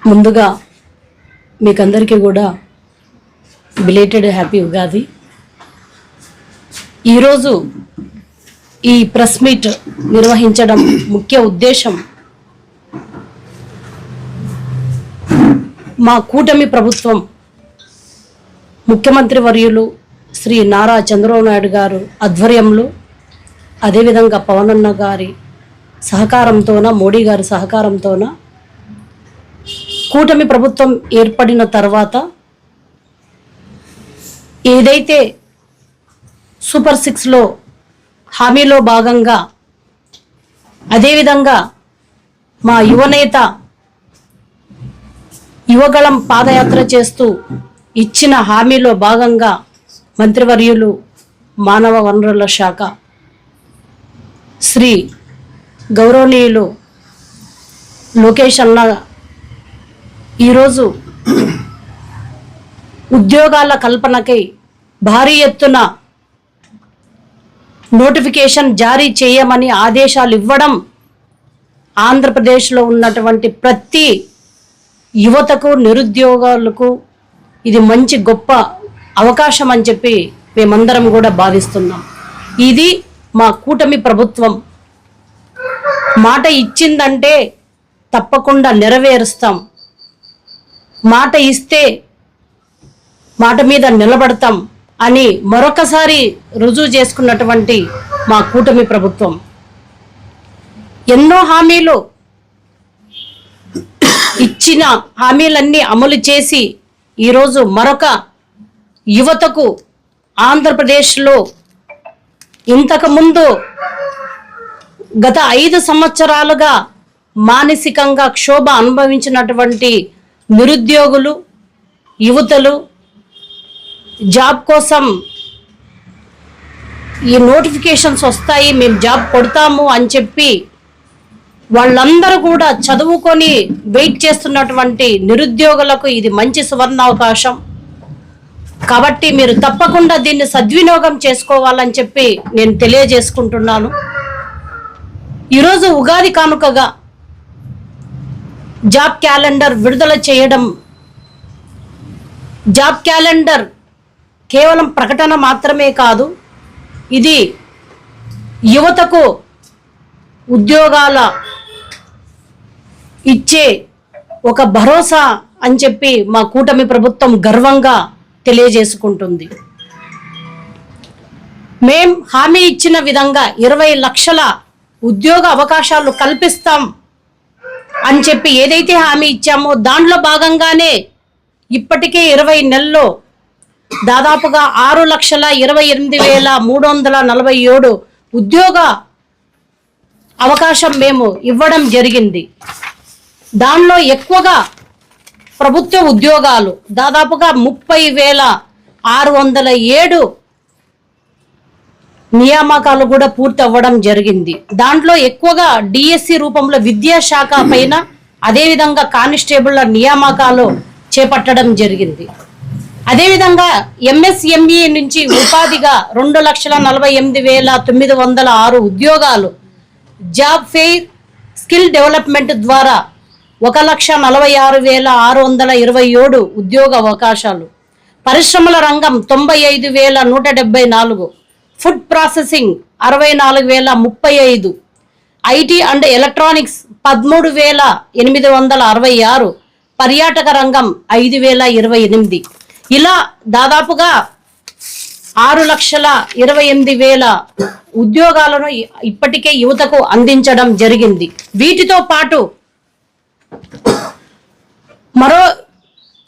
ముందుగా మీకందరికీ కూడా బిలేటెడ్ హ్యాపీ ఉగాది. ఈరోజు ఈ ప్రెస్ మీట్ నిర్వహించడం ముఖ్య ఉద్దేశం మా కూటమి ప్రభుత్వం ముఖ్యమంత్రి వర్యులు శ్రీ నారా చంద్రబాబు నాయుడు గారు ఆధ్వర్యంలో, అదేవిధంగా పవన్ అన్న గారి సహకారంతోన, మోడీ గారి సహకారంతోన కూటమి ప్రభుత్వం ఏర్పడిన తర్వాత ఏదైతే సూపర్ 6లో హామీలో భాగంగా, అదేవిధంగా మా యువనేత యువగళం పాదయాత్ర చేస్తూ ఇచ్చిన హామీలో భాగంగా మంత్రివర్యులు మానవ వనరుల శాఖ శ్రీ గౌరవనీయులు లోకేష్ అన్న ఈరోజు ఉద్యోగాల కల్పనకై భారీ ఎత్తున నోటిఫికేషన్ జారీ చేయమని ఆదేశాలు ఇవ్వడం ఆంధ్రప్రదేశ్లో ఉన్నటువంటి ప్రతి యువతకు, నిరుద్యోగాలకు ఇది మంచి గొప్ప అవకాశం అని చెప్పి మేమందరం కూడా భావిస్తున్నాం. ఇది మా కూటమి ప్రభుత్వం మాట ఇచ్చిందంటే తప్పకుండా నెరవేరుస్తాం, మాట ఇస్తే మాట మీద నిలబడతాం అని మరొకసారి రుజువు చేసుకున్నటువంటి మా కూటమి ప్రభుత్వం ఎన్నో హామీలు ఇచ్చిన హామీలన్నీ అమలు చేసి ఈరోజు మరొక యువతకు ఆంధ్రప్రదేశ్లో ఇంతకుముందు గత 5 సంవత్సరాలుగా మానసికంగా క్షోభ అనుభవించినటువంటి నిరుద్యోగులు, యువతలు జాబ్ కోసం ఈ నోటిఫికేషన్స్ వస్తాయి, మేము జాబ్ కొడతాము అని చెప్పి వాళ్ళందరూ కూడా చదువుకొని వెయిట్ చేస్తున్నటువంటి నిరుద్యోగులకు ఇది మంచి సువర్ణావకాశం. కాబట్టి మీరు తప్పకుండా దీన్ని సద్వినియోగం చేసుకోవాలని చెప్పి నేను తెలియజేసుకుంటున్నాను. ఈరోజు ఉగాది కానుకగా జాబ్ క్యాలెండర్ విడుదల చేయడం, జాబ్ క్యాలెండర్ కేవలం ప్రకటన మాత్రమే కాదు, ఇది యువతకు ఉద్యోగాల ఇచ్చే ఒక భరోసా అని చెప్పి మా కూటమి ప్రభుత్వం గర్వంగా తెలియజేసుకుంటుంది. మేం హామీ ఇచ్చిన విధంగా 20 లక్షల ఉద్యోగ అవకాశాలు కల్పిస్తాం అని చెప్పి ఏదైతే హామీ ఇచ్చామో దాంట్లో భాగంగానే ఇప్పటికే 20 నెలల్లో దాదాపుగా 6,28,347 ఉద్యోగ అవకాశం మేము ఇవ్వడం జరిగింది. దానిలో ఎక్కువగా ప్రభుత్వ ఉద్యోగాలు దాదాపుగా 30,607 నియామకాలు కూడా పూర్తి అవ్వడం జరిగింది. దాంట్లో ఎక్కువగా డిఎస్సి రూపంలో విద్యాశాఖ పైన, అదేవిధంగా కానిస్టేబుళ్ల నియామకాలు చేపట్టడం జరిగింది. అదేవిధంగా ఎంఎస్ఎంఈ నుంచి ఉపాధిగా 2,48,906 ఉద్యోగాలు, జాబ్ ఫెయిర్, స్కిల్ డెవలప్మెంట్ ద్వారా 1,46,627 ఉద్యోగ అవకాశాలు, పరిశ్రమల రంగం 95,174, food processing 64,035, IT and electronics 13,866, పర్యాటక రంగం 5,028. ఇలా దాదాపుగా 6,28,000 ఉద్యోగాలను ఇప్పటికే యువతకు అందించడం జరిగింది. వీటితో పాటు మరో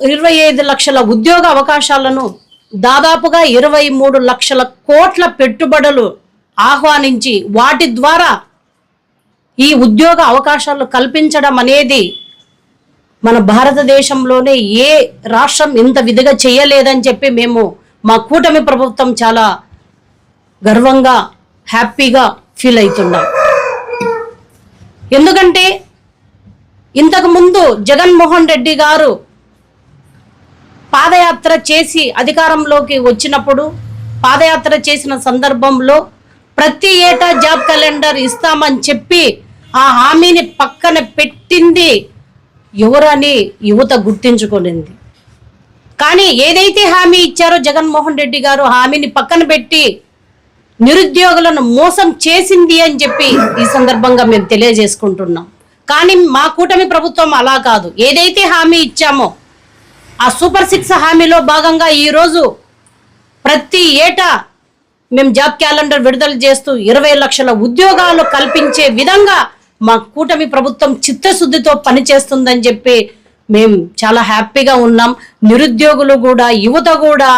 25 లక్షల ఉద్యోగ అవకాశాలను, దాదాపుగా 23 లక్షల కోట్ల పెట్టుబడులు ఆహ్వానించి వాటి ద్వారా ఈ ఉద్యోగ అవకాశాలు కల్పించడం అనేది మన భారతదేశంలోనే ఏ రాష్ట్రం ఇంత విధిగా చేయలేదని చెప్పి మేము మా కూటమి ప్రభుత్వం చాలా గర్వంగా, హ్యాపీగా ఫీల్ అవుతున్నాం. ఎందుకంటే ఇంతకుముందు జగన్మోహన్ రెడ్డి గారు పాదయాత్ర చేసి అధికారంలోకి వచ్చినప్పుడు, పాదయాత్ర చేసిన సందర్భంలో ప్రతి ఏటా జాబ్ క్యాలెండర్ ఇస్తామని చెప్పి ఆ హామీని పక్కన పెట్టింది ఎవరని యువత గుర్తించుకునింది. కానీ ఏదైతే హామీ ఇచ్చారో జగన్మోహన్ రెడ్డి గారు హామీని పక్కన పెట్టి నిరుద్యోగులను మోసం చేసింది అని చెప్పి ఈ సందర్భంగా మేము తెలియజేసుకుంటున్నాం. కానీ మా కూటమి ప్రభుత్వం అలా కాదు. ఏదైతే హామీ ఇచ్చామో ఆ సూపర్ 6 హామీలో భాగంగా ఈరోజు ప్రతి ఏటా మేము జాబ్ క్యాలెండర్ విడుదల చేస్తూ 20 లక్షల ఉద్యోగాలు కల్పించే విధంగా మా కూటమి ప్రభుత్వం చిత్తశుద్ధితో పనిచేస్తుందని చెప్పి మేము చాలా హ్యాపీగా ఉన్నాం. నిరుద్యోగులు కూడా, యువత కూడా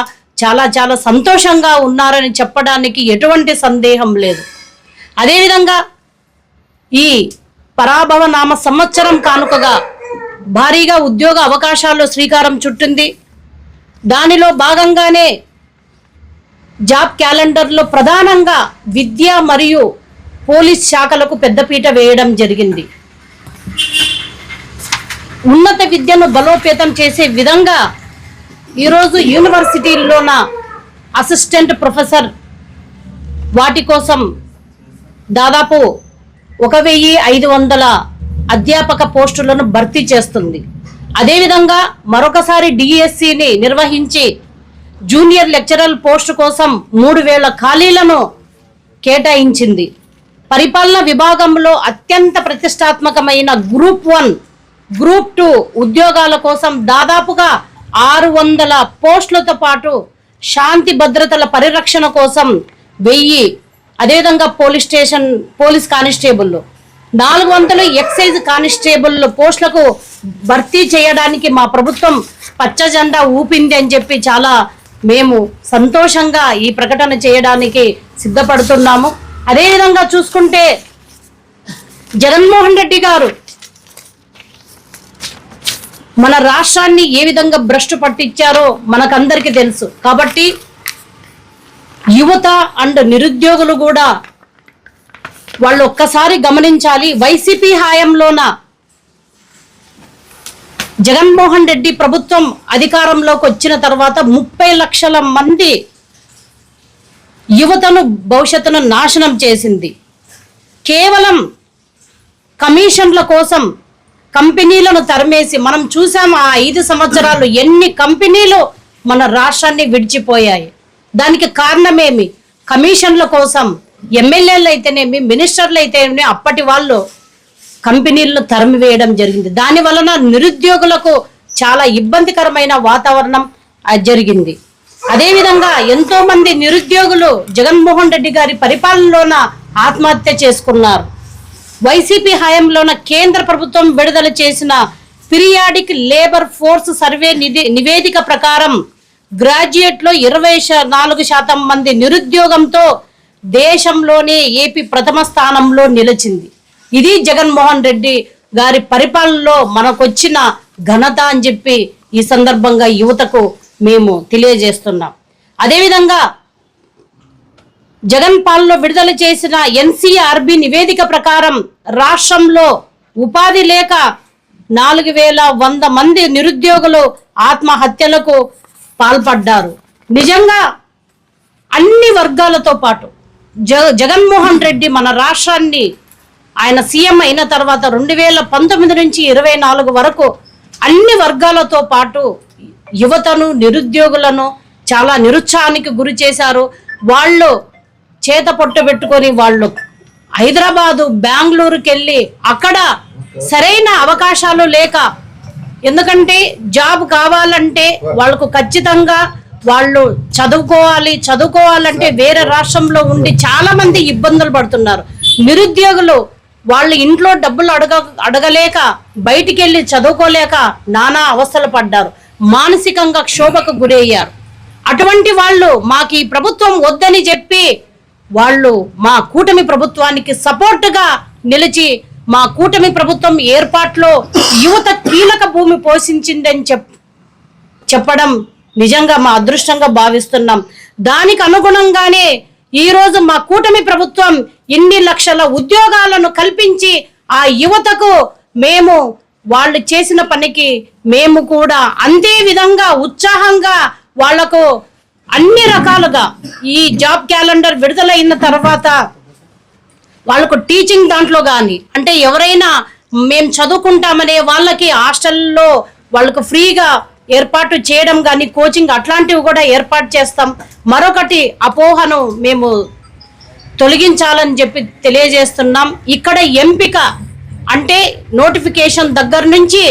చాలా చాలా సంతోషంగా ఉన్నారని చెప్పడానికి ఎటువంటి సందేహం లేదు. అదేవిధంగా ఈ పరాభవ నామ సంవత్సరం కానుకగా భారీగా ఉద్యోగ అవకాశాలు శ్రీకారం చుట్టింది. దానిలో భాగంగానే జాబ్ క్యాలెండర్లో ప్రధానంగా విద్య మరియు పోలీస్ శాఖలకు పెద్దపీట వేయడం జరిగింది. ఉన్నత విద్యను బలోపేతం చేసే విధంగా ఈరోజు యూనివర్సిటీల్లోన అసిస్టెంట్ ప్రొఫెసర్ వాటి కోసం దాదాపు 1500 అధ్యాపక పోస్టులను భర్తీ చేస్తుంది. అదేవిధంగా మరొకసారి డిఎస్సిని నిర్వహించి జూనియర్ లెక్చరర్ పోస్టు కోసం 3000 ఖాళీలను కేటాయించింది. పరిపాలన విభాగంలో అత్యంత ప్రతిష్టాత్మకమైన గ్రూప్ 1, గ్రూప్ 2 ఉద్యోగాల కోసం దాదాపుగా 600 పోస్టులతో పాటు శాంతి భద్రతల పరిరక్షణ కోసం 1000, అదేవిధంగా పోలీస్ కానిస్టేబుల్ 400 ఎక్సైజ్ కానిస్టేబుల్ పోస్టులకు భర్తీ చేయడానికి మా ప్రభుత్వం పచ్చ జెండా ఊపింది అని చెప్పి చాలా మేము సంతోషంగా ఈ ప్రకటన చేయడానికి సిద్ధపడుతున్నాము. అదేవిధంగా చూసుకుంటే జగన్మోహన్ రెడ్డి గారు మన రాష్ట్రాన్ని ఏ విధంగా భ్రష్టు పట్టించారో మనకందరికీ తెలుసు. కాబట్టి యువత అండ్ నిరుద్యోగులు కూడా వాళ్ళు ఒక్కసారి గమనించాలి. వైసీపీ హయాంలోన జగన్మోహన్ రెడ్డి ప్రభుత్వం అధికారంలోకి వచ్చిన తర్వాత 30 లక్షల మంది యువతను భవిష్యత్తును నాశనం చేసింది. కేవలం కమిషన్ల కోసం కంపెనీలను తరిమేసి మనం చూసాం. ఆ 5 సంవత్సరాలు ఎన్ని కంపెనీలు మన రాష్ట్రాన్ని విడిచిపోయాయి. దానికి కారణమేమి? కమిషన్ల కోసం ఎమ్మెల్యేలు అయితేనేమి, మినిస్టర్లు అయితేనేమి అప్పటి వాళ్ళు కంపెనీలను తరిమివేయడం జరిగింది. దాని వలన నిరుద్యోగులకు చాలా ఇబ్బందికరమైన వాతావరణం జరిగింది. అదేవిధంగా ఎంతో మంది నిరుద్యోగులు జగన్మోహన్ రెడ్డి గారి పరిపాలనలోన ఆత్మహత్య చేసుకున్నారు. వైసీపీ హయాంలోన కేంద్ర ప్రభుత్వం విడుదల చేసిన పీరియాడిక్ లేబర్ ఫోర్స్ సర్వే నివేదిక ప్రకారం గ్రాడ్యుయేట్లో 24% మంది నిరుద్యోగంతో దేశంలోనే ఏపీ ప్రథమ స్థానంలో నిలిచింది. ఇది జగన్మోహన్ రెడ్డి గారి పరిపాలనలో మనకొచ్చిన ఘనత అని చెప్పి ఈ సందర్భంగా యువతకు మేము తెలియజేస్తున్నాం. అదేవిధంగా జగన్ పాలనలో విడుదల చేసిన ఎన్సీఆర్బి నివేదిక ప్రకారం రాష్ట్రంలో ఉపాధి లేక 4100 మంది నిరుద్యోగులు ఆత్మహత్యలకు పాల్పడ్డారు. నిజంగా అన్ని వర్గాలతో పాటు జగన్మోహన్ రెడ్డి మన రాష్ట్రాన్ని ఆయన సీఎం అయిన తర్వాత 2019 నుంచి 24 వరకు అన్ని వర్గాలతో పాటు యువతను, నిరుద్యోగులను చాలా నిరుత్సాహానికి గురి చేశారు. వాళ్ళు చేత పొట్టు పెట్టుకొని వాళ్ళు హైదరాబాదు, బెంగళూరుకి వెళ్ళి అక్కడ సరైన అవకాశాలు లేక, ఎందుకంటే జాబ్ కావాలంటే వాళ్ళకు ఖచ్చితంగా వాళ్ళు చదువుకోవాలంటే వేరే రాష్ట్రంలో ఉండి చాలా మంది ఇబ్బందులు పడుతున్నారు. నిరుద్యోగులు వాళ్ళు ఇంట్లో డబ్బులు అడగలేక, బయటికి వెళ్ళి చదువుకోలేక నానా అవస్థలు పడ్డారు, మానసికంగా క్షోభకు గురయ్యారు. అటువంటి వాళ్ళు మాకు ఈ ప్రభుత్వం వద్దని చెప్పి వాళ్ళు మా కూటమి ప్రభుత్వానికి సపోర్టుగా నిలిచి మా కూటమి ప్రభుత్వం ఏర్పాట్లో యువత కీలక భూమి పోషించిందని చెప్పడం నిజంగా మా అదృష్టంగా భావిస్తున్నాం. దానికి అనుగుణంగానే ఈరోజు మా కూటమి ప్రభుత్వం ఇన్ని లక్షల ఉద్యోగాలను కల్పించి ఆ యువతకు మేము వాళ్ళు చేసిన పనికి మేము కూడా అంతే విధంగా ఉత్సాహంగా వాళ్లకు అన్ని రకాలుగా ఈ జాబ్ క్యాలెండర్ విడుదలైన తర్వాత వాళ్ళకు టీచింగ్ దాంట్లో కానీ, అంటే ఎవరైనా మేము చదువుకుంటామనే వాళ్ళకి హాస్టల్లో వాళ్ళకు ఫ్రీగా ఏర్పాటు చేయడం కానీ కోచింగ్ అట్లాంటివి కూడా ఏర్పాటు చేస్తాం. మరొకటి అపోహను మేము తొలగించాలని చెప్పి తెలియజేస్తున్నాం. ఇక్కడ ఎంపిక అంటే నోటిఫికేషన్ దగ్గర నుంచి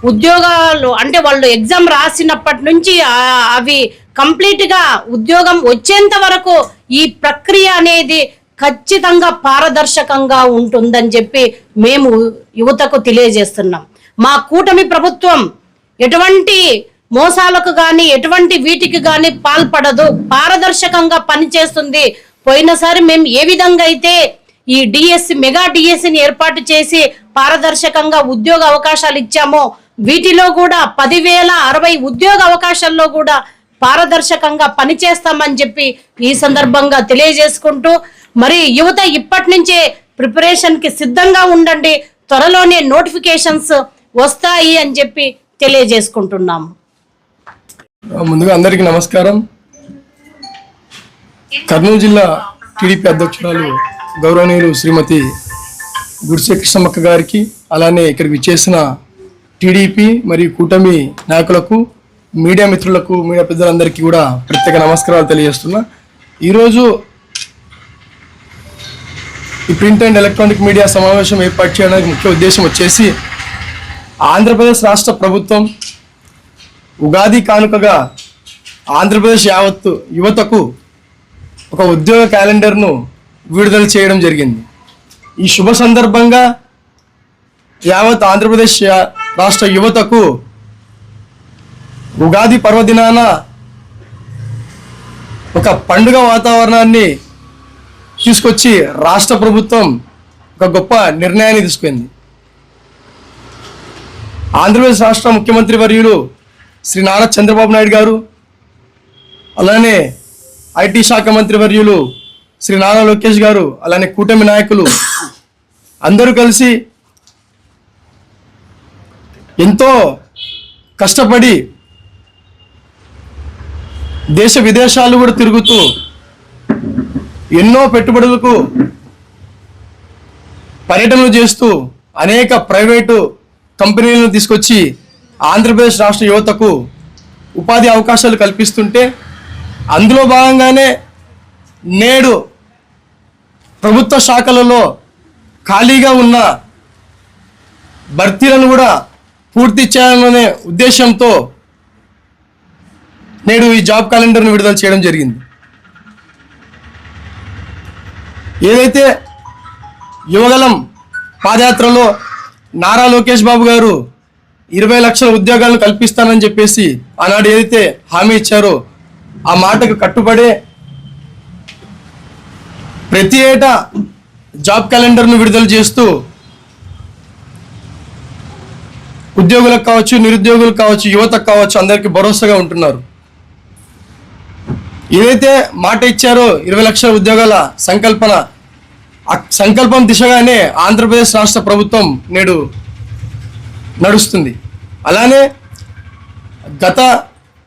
ఉద్యోగాలు అంటే వాళ్ళు ఎగ్జామ్ రాసినప్పటి నుంచి అవి కంప్లీట్గా ఉద్యోగం వచ్చేంత వరకు ఈ ప్రక్రియ అనేది ఖచ్చితంగా పారదర్శకంగా ఉంటుందని చెప్పి మేము యువతకు తెలియజేస్తున్నాం. మా కూటమి ప్రభుత్వం ఎటువంటి మోసాలకు కానీ ఎటువంటి వీటికి కానీ పాల్పడదు, పారదర్శకంగా పనిచేస్తుంది. పోయినసారి మేము ఏ విధంగా అయితే ఈ డిఎస్సి మెగా డిఎస్సిని ఏర్పాటు చేసి పారదర్శకంగా ఉద్యోగ అవకాశాలు ఇచ్చామో వీటిలో కూడా 10,060 ఉద్యోగ అవకాశాల్లో కూడా పారదర్శకంగా పనిచేస్తామని చెప్పి ఈ సందర్భంగా తెలియజేసుకుంటూ, మరి యువత ఇప్పటి నుంచే ప్రిపరేషన్కి సిద్ధంగా ఉండండి, త్వరలోనే నోటిఫికేషన్స్ వస్తాయి అని చెప్పి తెలియజేసుకుంటున్నాము. ముందుగా అందరికీ నమస్కారం. కర్నూలు జిల్లా టీడీపీ అధ్యక్షురాలు గౌరవనీయులు శ్రీమతి గుడిసె కృష్ణమ్మక్క గారికి, అలానే ఇక్కడికి విచ్చేసిన టీడీపీ మరియు కూటమి నాయకులకు, మీడియా మిత్రులకు, మీడియా పెద్దలందరికీ కూడా ప్రత్యేక నమస్కారాలు తెలియజేస్తున్నా. ఈరోజు ఈ ప్రింట్ అండ్ ఎలక్ట్రానిక్ మీడియా సమావేశం ఏర్పాటు చేయడానికి ముఖ్య ఉద్దేశం వచ్చేసి, ఆంధ్రప్రదేశ్ రాష్ట్ర ప్రభుత్వం ఉగాది కానుకగా ఆంధ్రప్రదేశ్ యావత్తు యువతకు ఒక ఉద్యోగ క్యాలెండర్ను విడుదల చేయడం జరిగింది. ఈ శుభ సందర్భంగా యావత్ ఆంధ్రప్రదేశ్ రాష్ట్ర యువతకు ఉగాది పర్వదినాన ఒక పండుగ వాతావరణాన్ని తీసుకొచ్చి రాష్ట్ర ప్రభుత్వం ఒక గొప్ప నిర్ణయాన్ని తీసుకుంది. ఆంధ్రప్రదేశ్ రాష్ట్ర ముఖ్యమంత్రి వర్యులు శ్రీ నారా చంద్రబాబు నాయుడు గారు, అలానే ఐటీ శాఖ మంత్రి వర్యులు శ్రీ నారా లోకేష్ గారు, అలానే కూటమి నాయకులు అందరూ కలిసి ఎంతో కష్టపడి దేశ విదేశాలు కూడా తిరుగుతూ ఎన్నో పెట్టుబడులకు పర్యటనలు చేస్తూ అనేక ప్రైవేటు కంపెనీలను తీసుకొచ్చి ఆంధ్రప్రదేశ్ రాష్ట్ర యువతకు ఉపాధి అవకాశాలు కల్పిస్తుంటే, అందులో భాగంగానే నేడు ప్రభుత్వ శాఖలలో ఖాళీగా ఉన్న భర్తీలను కూడా పూర్తి చేయాలనే ఉద్దేశంతో నేడు ఈ జాబ్ క్యాలెండర్ను విడుదల చేయడం జరిగింది. ఏదైతే యువగలం పాదయాత్రలో నారా లోకేష్ బాబు గారు 20 లక్షల ఉద్యోగాలను కల్పిస్తానని చెప్పేసి ఆనాడు ఏదైతే హామీ ఇచ్చారో ఆ మాటకు కట్టుబడే ప్రతి ఏటా జాబ్ క్యాలెండర్ను విడుదల చేస్తూ ఉద్యోగులకు కావచ్చు, నిరుద్యోగులకు కావచ్చు, యువతకు కావచ్చు, అందరికీ భరోసాగా ఉంటున్నారు. ఏదైతే మాట ఇచ్చారో 20 లక్షల ఉద్యోగాల సంకల్పం దిశగానే ఆంధ్రప్రదేశ్ రాష్ట్ర ప్రభుత్వం నేడు నడుస్తుంది. అలానే గత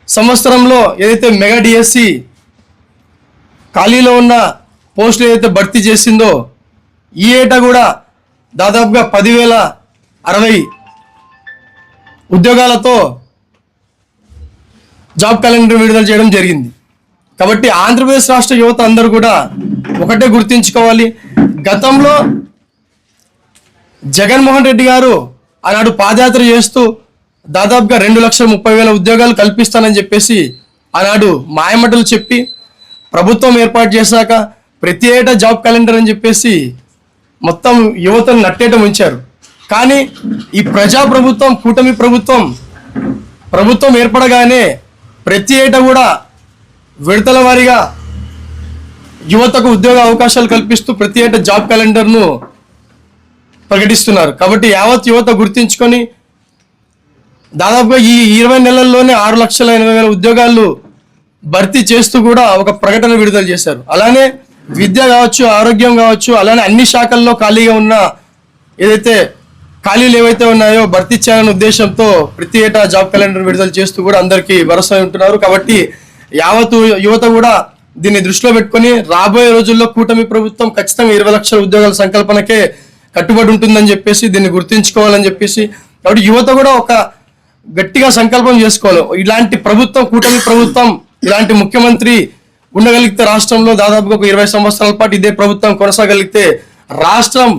సంవత్సరంలో ఏదైతే మెగా డిఎస్సి ఖాళీలో ఉన్న పోస్టులు ఏదైతే భర్తీ చేసిందో ఈ ఏటా కూడా దాదాపుగా 10,060 ఉద్యోగాలతో జాబ్ క్యాలెండర్ విడుదల చేయడం జరిగింది. కాబట్టి ఆంధ్రప్రదేశ్ రాష్ట్ర యువత అందరూ కూడా ఒకటే గుర్తుంచుకోవాలి, గతంలో జగన్మోహన్ రెడ్డి గారు ఆనాడు పాదయాత్ర చేస్తూ దాదాపుగా 2,30,000 ఉద్యోగాలు కల్పిస్తానని చెప్పేసి ఆనాడు మాయమటలు చెప్పి ప్రభుత్వం ఏర్పాటు చేశాక ప్రతి ఏటా జాబ్ క్యాలెండర్ అని చెప్పేసి మొత్తం యువతను నట్టేట ఉంచారు. కానీ ఈ ప్రజాప్రభుత్వం, కూటమి ప్రభుత్వం ఏర్పడగానే ప్రతి ఏటా కూడా విడతల వారీగా యువతకు ఉద్యోగ అవకాశాలు కల్పిస్తూ ప్రతి ఏటా జాబ్ క్యాలెండర్ను ప్రకటిస్తున్నారు. కాబట్టి యావత్ యువత గుర్తించుకొని దాదాపుగా ఈ 20 నెలల్లోనే 6,80,000 ఉద్యోగాలు భర్తీ చేస్తూ కూడా ఒక ప్రకటన విడుదల చేశారు. అలానే విద్య కావచ్చు, ఆరోగ్యం కావచ్చు, అలానే అన్ని శాఖల్లో ఖాళీగా ఉన్న ఏదైతే ఖాళీలు ఏవైతే ఉన్నాయో భర్తీ చేయాలనే ఉద్దేశంతో ప్రతి ఏటా జాబ్ క్యాలెండర్ విడుదల చేస్తూ కూడా అందరికీ భరోసా ఉంటున్నారు. కాబట్టి యావత్ యువత కూడా దీన్ని దృష్టిలో పెట్టుకొని రాబోయే రోజుల్లో కూటమి ప్రభుత్వం ఖచ్చితంగా 20 లక్షల ఉద్యోగాల సంకల్పనకే కట్టుబడి ఉంటుందని చెప్పేసి దీన్ని గుర్తుంచుకోవాలని చెప్పేసి, కాబట్టి యువత కూడా ఒక గట్టిగా సంకల్పం చేసుకోవాలి. ఇలాంటి ప్రభుత్వం, కూటమి ప్రభుత్వం, ఇలాంటి ముఖ్యమంత్రి ఉండగలిగితే రాష్ట్రంలో దాదాపుగా ఒక 20 సంవత్సరాల పాటు ఇదే ప్రభుత్వం కొనసాగలిగితే రాష్ట్రం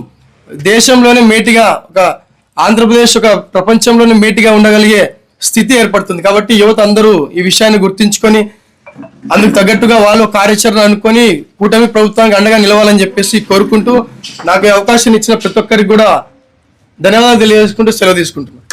దేశంలోనే మేటిగా, ఒక ఆంధ్రప్రదేశ్ ఒక ప్రపంచంలోనే మేటిగా ఉండగలిగే స్థితి ఏర్పడుతుంది. కాబట్టి యువత అందరూ ఈ విషయాన్ని గుర్తించుకొని అందుకు తగ్గట్టుగా వాళ్ళు కార్యాచరణ అనుకొని కూటమి ప్రభుత్వానికి అండగా నిలవాలని చెప్పేసి కోరుకుంటూ, నాకు ఈ అవకాశం ఇచ్చిన ప్రతి ఒక్కరికి కూడా ధన్యవాదాలు తెలియజేసుకుంటూ సెలవు తీసుకుంటున్నాను.